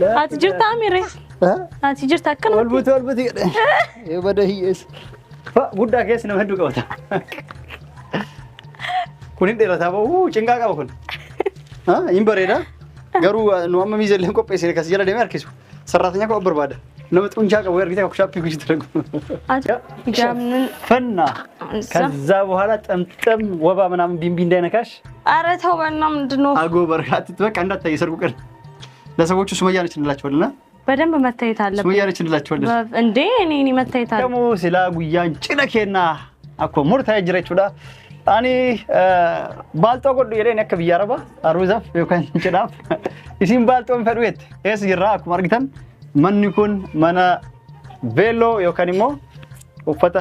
أتجرت أميري أتجرت أكل والبوت يبدأ هيس فبودا كيس نمهدو كوتا كونين ديلا تابو چنگا کا بكون ها يمبريدا غرو نوام ميزلهم كو بيسي كاسيلا ديم يركسو سراتنيا كو بربادا نمت ونجا كو ورغيتا كو شابي كو يترغ جامن فنا كذا بحالا طمطم وبا منام بيمبي እንዳይነካሽ ኧረ ተው በእናትህ ምንድነው አጎ በርካት በቃ እንዳታይሰርጉ ቀን ለሰዎቹ ሱመያ ነች እንላቸዋልና በደንብ መታየት አለበት ሱመያ ነች እንላቸዋለን እንዴ እኔ መታየት አለ ደሞ ስላ ጉያን ጭነኬና አኮ ሙርታ ይጅረቹዳ አኒ ባልጦ ጎዱ የኔ ነክ ቢያረባ አሩዛፍ የካን ጭዳፍ ኢሲን ባልጦን ፈድዌት ኤስ ይራ አኩ ማርግተን ማንኩን ማና ቬሎ የካንሞ ኡፈታ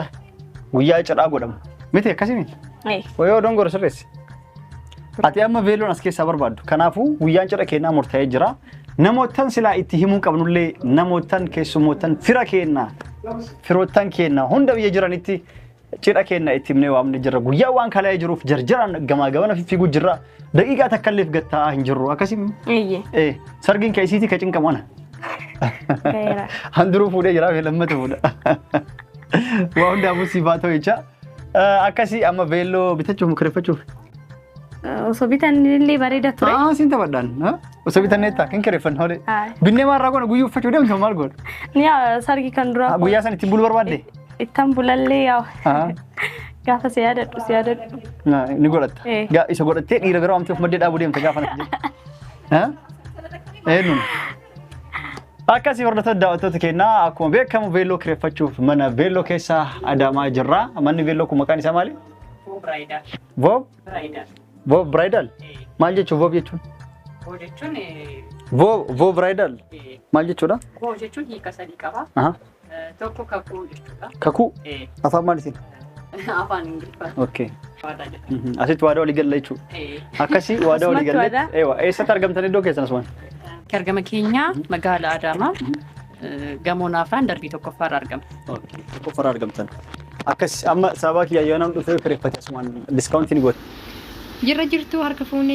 ጉያ ጭዳ ጎደም ምት ከሲሚ ወዮ ዶንጎር ስሬስ አቲያማ ቬሎን አስኬሳ በርባዱ ከናፉ ጉያን ጭዳ ኬና ሙርታ ይጅራ ነሞተን ስላ ኢትሂሙ ቀብኑሌ ነሞተን ከሱሞተን ፍራኬና ፍሮተን ኬና ሁንደብ የጅራን ኢቲ ጭዳ ኬና ኢቲምኔ ዋምን ጅራ ጉያ ዋን ካላይ ጅሩፍ ጀርጀራን ገማገበና ፊፊጉ ጅራ ደቂቃ ተከለፍ ገታ እንጅሩ አከሲም ሰርግን ከሲቲ ከጭንቀሞና ጋይራ አንድሩ ፉደ ጅራ ለመተ ፉደ ዋንዳ ሙሲባቶ ይቻ አከሲ አማ ቬሎ ቢተቹ ሙክረፈቹ ሶቢታን ሊሊ ባሬዳ ቱሬ ሲንተ ባዳን ሶቢታን ነታ ከንከረፈን ሆለ ቢኔ ማራጎን ጉዩ ፈቹ ደም ተማል ጎል ኒያ ሰርጊ ከንድራ ጉያ ሰን ቲቡል በርባዴ ኢታምቡላሌ ያው ጋፋ ሲያደዱ ንጎለት ጋ ኢሶ ጎለቴ ዲረ ገራው አምተ መደዳ ቡዴም ተጋፋነ ኤኑ አካሲ ወርደተ ዳውተት ኬና አኮ ቤከም ቬሎ ክረፈቹ መነ ቬሎ ኬሳ አዳማ ጅራ ማን ቬሎ ኩ መካኒ ሰማሊ ቮ ብራይዳል ማልጀቹ ቮ ቤቹ ቮ ብራይዳል ማልጀቹ ዳ ቮ ጀቹ ሂከሰዲ ቀባ ቶኮ ከኩ ጀቹዳ ከኩ አፋ ማለት ነው አፋን እንግሊፋ ኦኬ አሲት ዋዳው ሊገለቹ አካሲ ዋዳው ሊገለች አይዋ ኤሰት አርገምተን ዶ ከሰንስዋን ከርገመ ኬኛ መጋላ አዳማ ገሞና አፍራን ደርቢ ተቆፋር አርገም ኦኬ ተቆፋር አርገምተን አካሲ አማ ሳባኪ ያየናም ዱፈ ክሬፈት ያስማን ዲስካውንት ይጎት ጅረጅርቱ አርከፉኔ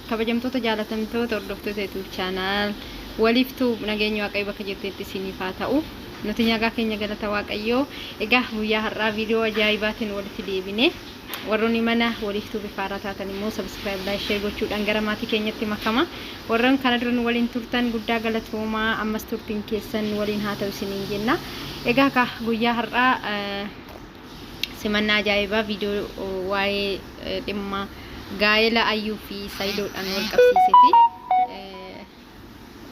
ከበጀምቶተ ጃላተምቶተ ኦርዶፍቶተ ዩቲዩብ ቻናል ወሊፍቱ ነገኘው አቀይ በከጀቴት ሲኒፋታኡ ነተኛ ጋ ከኛ ገለታ ዋቀዮ እጋ ሁያ ሀራ ቪዲዮ አጃይባትን ወልቲ ዲቢኔ ወሮኒ መና ወሊፍቱ ቢፋራታተን ሞ ሰብስክራይብ ላይ ሼር ጎቹ ዳንገራማቲ ከኘት መከማ ወረን ካናድሩን ወሊን ቱርታን ጉዳ ገለቶማ አመስቱርቲን ኬሰን ወሊን ሃተው ሲኒንጂና እጋ ካ ሁያ ሀራ ሲመና አጃይባ ቪዲዮ ዋይ ዲማ ጋይላ አዩፊ ሳይዶ አንወል ቀፍሲሲቲ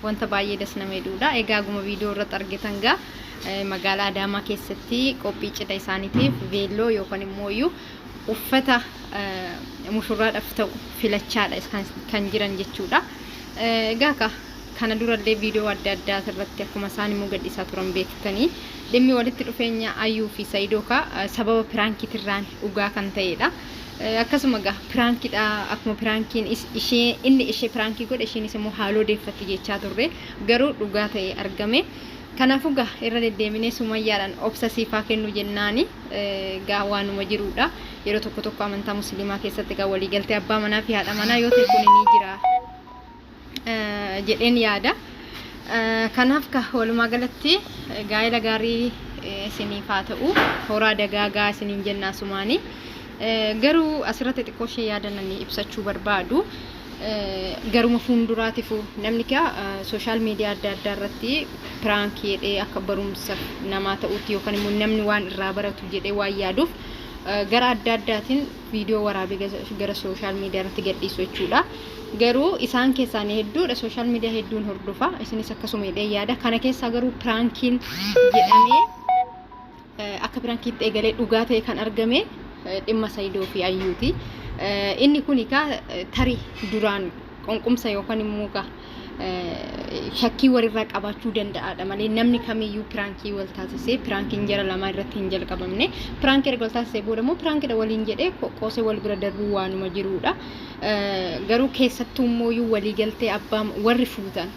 ወንተ ባየ ደስ ነሜዱዳ ኤጋጉመ ቪዲዮ ረጠርገተንጋ መጋላ አዳማ ኬሰቲ ቆጲ ጭዳ ኢሳኒቲፍ ቬሎ ዮኮን ሞዩ ኡፈታ ሙሽራ ደፍተው ፊለቻዳ ከንጅረን ጀቹዳ ጋካ ከነ ዱረሌ ቪዲዮ አዳዳ ተረተ ኩማሳኒ ሙገዲሳ ቱረን ቤክተኒ ደሚ ወልት ዱፈኛ አዩፊ ሳይዶካ ሰበብ ፕራንኪ ትራን ኡጋ ከንተይዳ akkasuma ga prankiidha akkuma prankiin ishee inni ishee prankii godhe isheen immoo haaloo deeffatti jechaa turre garuu dhugaa ta'e argame kanaafuu ga irra deddeebinee sumayyaadhaan obsa siifaa kennu jennaani ga waanuma jiruudha yeroo tokko tokko amantaa musliimaa keessatti ga walii galtee abbaa manaa fi haadha manaa yoo ta'e kun ni jira jedheen yaada kanaaf ka walumaa galatti gaa'ela gaarii isiniifaa ta'u horaa dagaagaa isiniin jennaa sumaanii garu asirratti xiqqoo ishee yaadannanii ibsachuu barbaadu garuma fuulduraatifu namni ka social media adda adda irratti prank jedhee akka barumsa namaa ta'uuti yookaan immoo namni waan irraa baratu jedhee waan yaaduuf gara adda addaatiin viidiyoo waraabee gara social media irratti gadhiisu jechuudha garuu isaan keessaa hedduudha social media hedduun hordofa isinis akkasuma jedhee yaada kana keessaa garuu prankiin jedhamee akka prankiitti eegalee dhugaa ta'e kan argame dhimma saayidoo fi ayyuuti inni kuni ka tari duraan qonqumsa yookaan immoo ka shakkii walirraa qabaachuu danda'aadha malee namni kamiyyuu pirankii wal taasisee pirankiin jara lama irratti hin jalqabamne pirankii erga wal taasisee booda immoo pirankii waliin jedhee qoosee wal bira darbuu waanuma jiruudha garuu keessattuu immoo walii galtee abbaa warri fuutan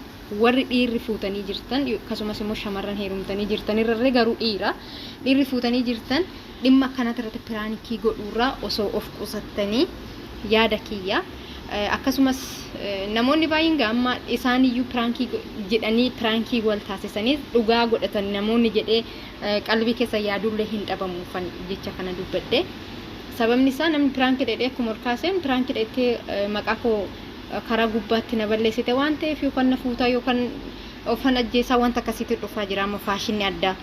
warri dhiirri fuutanii jirtan akkasumas immoo shamarran heerumtanii jirtan irrallee garuu dhiirri fuutanii jirtan dhimma kanatti irratti pirankii godhuurraa osoo of qusattanii yaada kiyya akkasumas namoonni baay'een amma isaaniyyuu pirankii jedhanii pirankii wal taasisanii dhugaa godhatan namoonni jedhee qalbii keessa yaadullee hin dhabamuufan jecha kana dubbadhe sababni isaa namni pirankii dhedhee akkuma horkaaseen pirankii dhedhee maqaa koo karaa gubbaatti na balleessite waan ta'eef yookaan na fuutaa yookaan ofan ajjeesaa wanta akkasiitti dhufaa jira amma faashinni addaa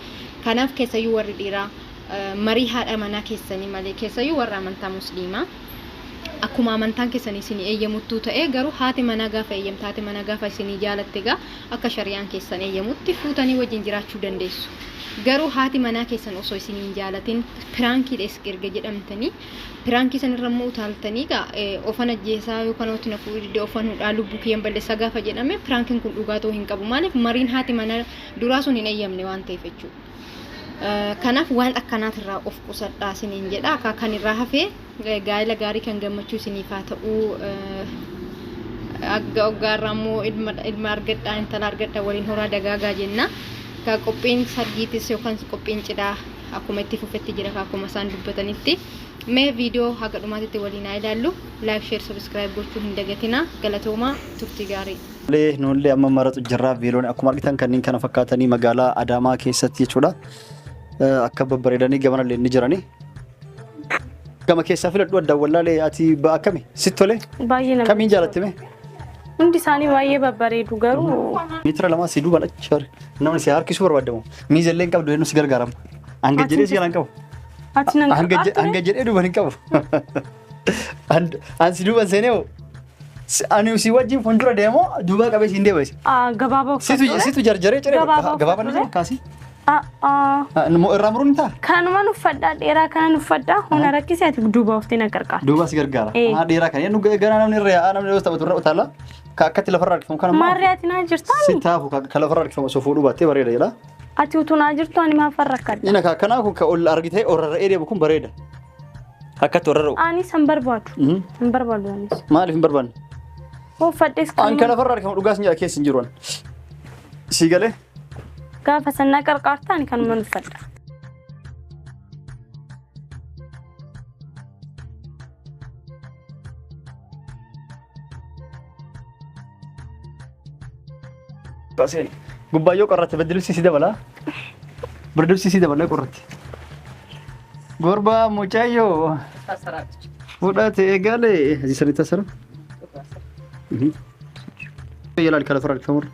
kanaaf keessayyuu warri dhiiraa marii haadha manaa keessanii malee keessayyuu warra amantaa musliimaa akkuma amantaan keessanii isinii eeyyamuttuu ta'ee garuu haati manaa gaafa eeyyamte haati manaa gaafa isinii jaalatte gaa akka shari'aan keessan eeyyamutti fuutanii wajjin jiraachuu dandeessu garuu haati manaa keessan osoo isinii jaalatin piraankii erga jedhamtanii piraankii sanirra immoo utaaltanii gaa ofan ajjeesaa yookaan ooti na fuudhee ofan hudhaa lubbuu kiyyan balleessaa gaafa jedhame piraankiin kun dhugaatoo hin qabu maaliif mariin haati manaa duraa sun hin eeyyamne waan ta'eef jechuudha. Kanaaf waan akkanaatirraa of qusadhaa isiniin jedha akka kan irraa hafee gaa'ela gaarii kan gammachuu isiniif haa ta'uu agga oggaarraa immoo ilma argadhaa intala argadhaa waliin horaa dagaagaa jenna ka qophiin sargiitis yookaan qophiin cidhaa akkuma itti fufetti jira akkuma isaan dubbatanitti mee viidiyoo haga dhumaatitti waliin haa ilaallu laayik sheer sabskiraayib gochuu hin dagatinaa galatoomaa turtii gaarii. Nollee amma maratu jirraa viidiyoon akkuma argitan kanneen kana fakkaatanii magaalaa Adaamaa keessatti jechuudha. Akka babbareedanii gamanallee ni jiranii. Gama keessaa filadhu adda wallaalee ati akkami sitti tolee? Baay'ee nama. Kamiin jaalattime? Hundi isaanii baay'ee babbareedu garuu. Meetira lama si duuba dhachari. Namni si harkisuu barbaadamu. Miizallee hin qabdu eenyu si gargaarama. Hanga jedhee si galaan qabu. Ati nan hanga jedhee duuba hin qabu. An si duuban seenee ani si wajjin fuuldura deemoo duuba qabee si hin deebise. Gabaabaa. Situ jarjaree ciree gabaabaa ni kaasi. Irraa muruun ni ta'a? Kanumaan uffadhaa dheeraa kanan uffadhaa humna rakkisee ati duuba oftee na gargaara. Duuba si gargaara. Dheeraa kana yennu gara namni irraa namni yoo taphatu irra utaala akkatti lafarraa harkifamu kana maarree ati naa jirtaani? Si taafu ka lafarraa harkifamu osoo fuudhuu baattee bareeda jedha. Ati utuu naa jirtu ani maaf rakkadha? Ina kanaa kun ka ol argitee orrarra'ee deemu kun bareeda. Akkatti orrarra'u. Anis hin barbaadu. Hin barbaadu anis. Maaliif hin barbaanne? Uffadhees kan. An ka lafarraa harkifamu dhugaas ni keessa hin jiru. Si galee? Gaafa sanna qarqaartaan kanumaan uffadha. Paseen gubbaayoo qorratti beddelsi si dabala. Beddelsi si dabala qorratti. Gorba mucaayoo. Fudhate galee asii sirriitti asirra. Yaalaal kala farra kamur.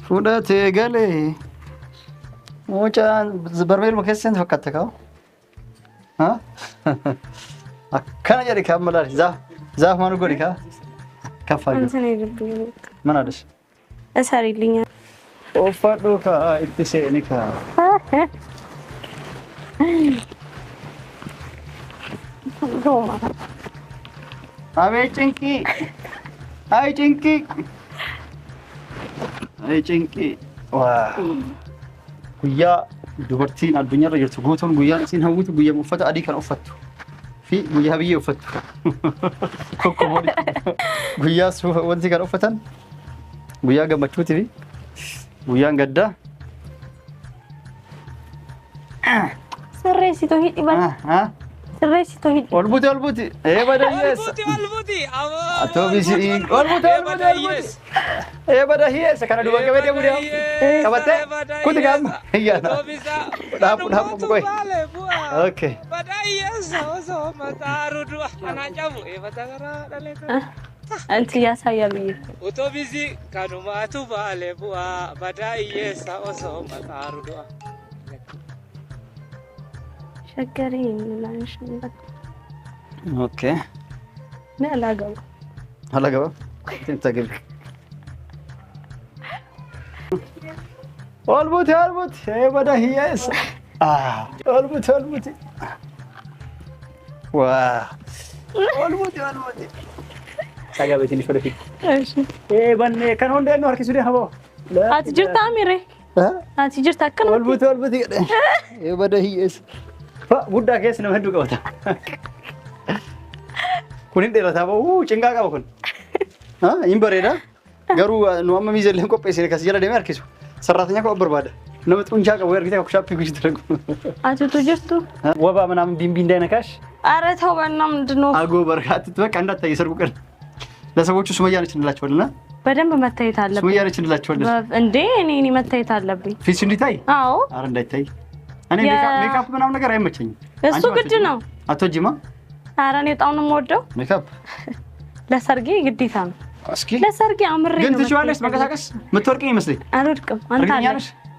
Fudhate galee. Mucaan barbeeluma keessatti fakkaata kaa'u. Akkana jedhi kaan malaali zaaf maanu godhi kaa. Kaffaa jiru. Mana adas. Asariilinya. Uffadhu kaa itti seeni kaa. Abee cinqii. Ay cinqii. Ay cinqii. Waa. Guyyaa dubartiin addunyaarra jirtu guutuun guyyaan isin hawwitu guyyaa uffata adii kan uffattu fi guyyaa biyyee uffattu. Guyyaa wanti kan uffatan guyyaa gammachuutii fi guyyaan gaddaa. Sirreessitoo hidhiban. Sirreessitoo hidhiban. Olbuti. Badayyeessa. Olbuti. Atoobisi. Olbuti. Badayyeessa kana duba qabee deemu deemu. Qabattee kuti gaama. Iyyaana. Dhaabu bukoy. Okay. Badayyeessa osoo mataaru du'a ana cabu fatagara dhaleeta. Anti yaasayyaa biyya. Otoobisi kanumaatu baale bu'aa badayyeessa osoo mataaru du'a. Shagariin laanshii. Okay. Ne alagaba. Alagaba. Tinta gel. Olbuti. Badayyeessa. Olbuti. Waa. Olbuti. Saga beetiin ifa defi. Banne kan hundee nu harkisuu dee haboo. Ati jirtaa mire? Ati jirtaa akkana? Olbuti. Badayyeessa. Guddaa keessa nama hedduu qabata. Kun hin dheerataa bahu cinqaa qaba kun. Hin bareeda. Garuu nu amma miizallee qopheessine kasi jala deemee harkisu. Sarraatanya koo barbaada. Nama xuncaa qabu argitee akka shaappii guutuu dalagu. Ati utuu jirtu? Wabaa ምናምን ቢንቢ እንዳይነካሽ። ኧረ ተው በእናትህ ምንድን ነው? አጎበር አትጥበቅ እንዳታይ ሰርጉ ቀን ለሰዎቹ ሱመያ ነች እንላቸዋልና በደንብ መታየት አለብኝ። ሱመያ ነች እንላቸዋለን እንዴ እኔ መታየት አለብኝ። ፊትሽ እንዲታይ? አዎ። ኧረ እንዳይታይ። እኔ ሜካፕ ምናምን ነገር አይመቸኝም። እሱ ግድ ነው። አትወጂማ? ኧረ እኔ በጣም ነው የምወደው ሜካፕ። ለሰርጌ ግዴታ ነው። እስኪ ለሰርጌ አምሬ ነው። ግን ትችዋለሽ መንቀሳቀስ? የምትወርቂኝ ይመስለኝ። አልወድቅም።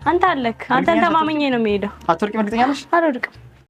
አንተ አለክ። አንተን ተማምኜ ነው የምሄደው። አትወርቂም? እርግጠኛ ነሽ? አልወድቅም።